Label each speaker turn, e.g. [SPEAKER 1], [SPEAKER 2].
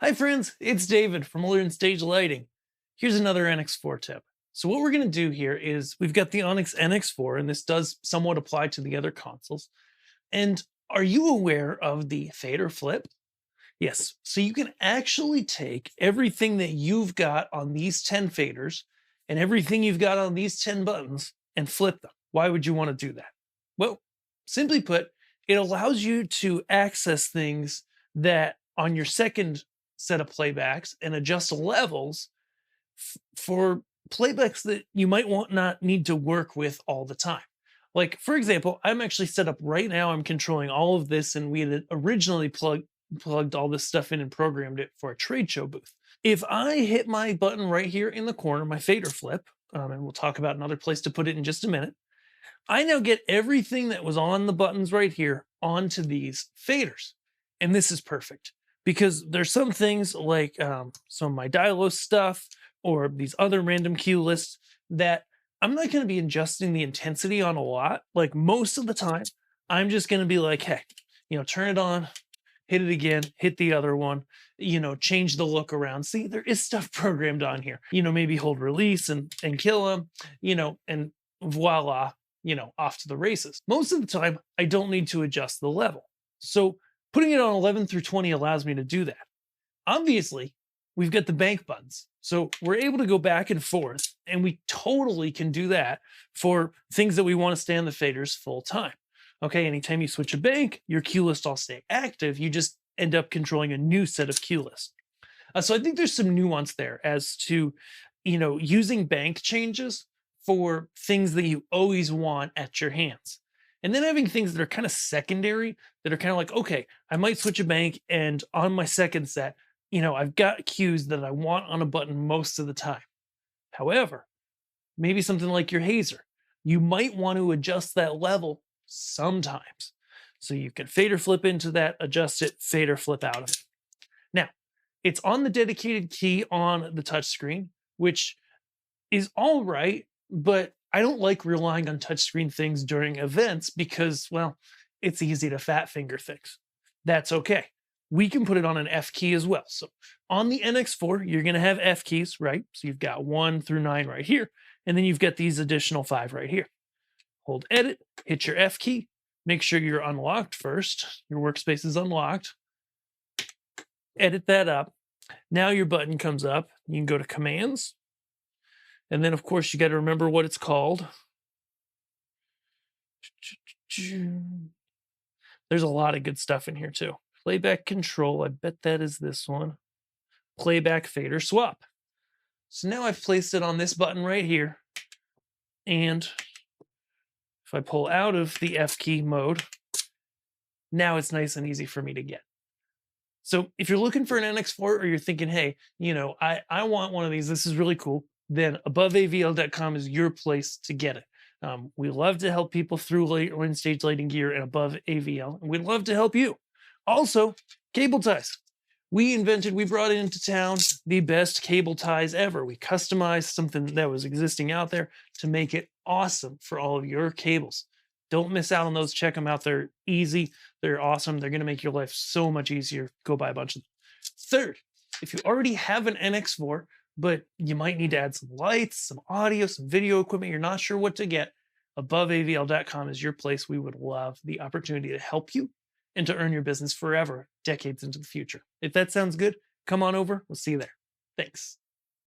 [SPEAKER 1] Hi friends, it's David from Learn Lighting. Here's another NX4 tip. So what we're going to do here is we've got the Onyx NX4, and this does somewhat apply to the other consoles. And are you aware of the fader flip? Yes, so you can actually take everything that you've got on these 10 faders and everything you've got on these 10 buttons and flip them. Why would you want to do that? Well, simply put, it allows you to access things that on your second set of playbacks and adjust levels for playbacks that you might want not need to work with all the time. Like, for example, I'm actually set up right now, I'm controlling all of this, and we had originally plugged all this stuff in and programmed it for a trade show booth. If I hit my button right here in the corner, my fader flip, and we'll talk about another place to put it in just a minute, I now get everything that was on the buttons right here onto these faders. And this is perfect because there's some things like some of my Dialos stuff or these other random cue lists that I'm not going to be adjusting the intensity on a lot. Like most of the time, I'm just going to be like, hey, turn it on, hit it again, hit the other one, change the look around. See, there is stuff programmed on here, maybe hold release and kill them, and voila, off to the races. Most of the time, I don't need to adjust the level. So putting it on 11 through 20 allows me to do that. Obviously, we've got the bank buttons. So we're able to go back and forth, and we totally can do that for things that we want to stay on the faders full time. Okay, anytime you switch a bank, your cue list all stay active. You just end up controlling a new set of cue lists. So I think there's some nuance there as to, using bank changes for things that you always want at your hands. And then having things that are kind of secondary, that are kind of like, okay, I might switch a bank, and on my second set, I've got cues that I want on a button most of the time. However, maybe something like your hazer, you might want to adjust that level sometimes. So you can fader flip into that, adjust it, fader flip out of it. Now, it's on the dedicated key on the touchscreen, which is all right, but I don't like relying on touchscreen things during events because, well, it's easy to fat finger things. That's okay. We can put it on an F key as well. So on the NX4, you're going to have F keys, right? So you've got 1 through 9 right here, and then you've got these additional 5 right here. Hold edit, hit your F key, make sure you're unlocked first. Your workspace is unlocked. Edit that up. Now your button comes up. You can go to commands. And then, of course, you got to remember what it's called. There's a lot of good stuff in here, too. Playback control. I bet that is this one. Playback fader swap. So now I've placed it on this button right here. And if I pull out of the F key mode, now it's nice and easy for me to get. So if you're looking for an NX4 or you're thinking, hey, I want one of these, this is really cool, then aboveavl.com is your place to get it. We love to help people through Learn Stage Lighting gear and Above AVL, and we'd love to help you. Also, cable ties. We brought into town the best cable ties ever. We customized something that was existing out there to make it awesome for all of your cables. Don't miss out on those. Check them out. They're easy. They're awesome. They're going to make your life so much easier. Go buy a bunch of them. Third, if you already have an NX4, but you might need to add some lights, some audio, some video equipment, you're not sure what to get, aboveavl.com is your place. We would love the opportunity to help you and to earn your business forever, decades into the future. If that sounds good, come on over. We'll see you there. Thanks.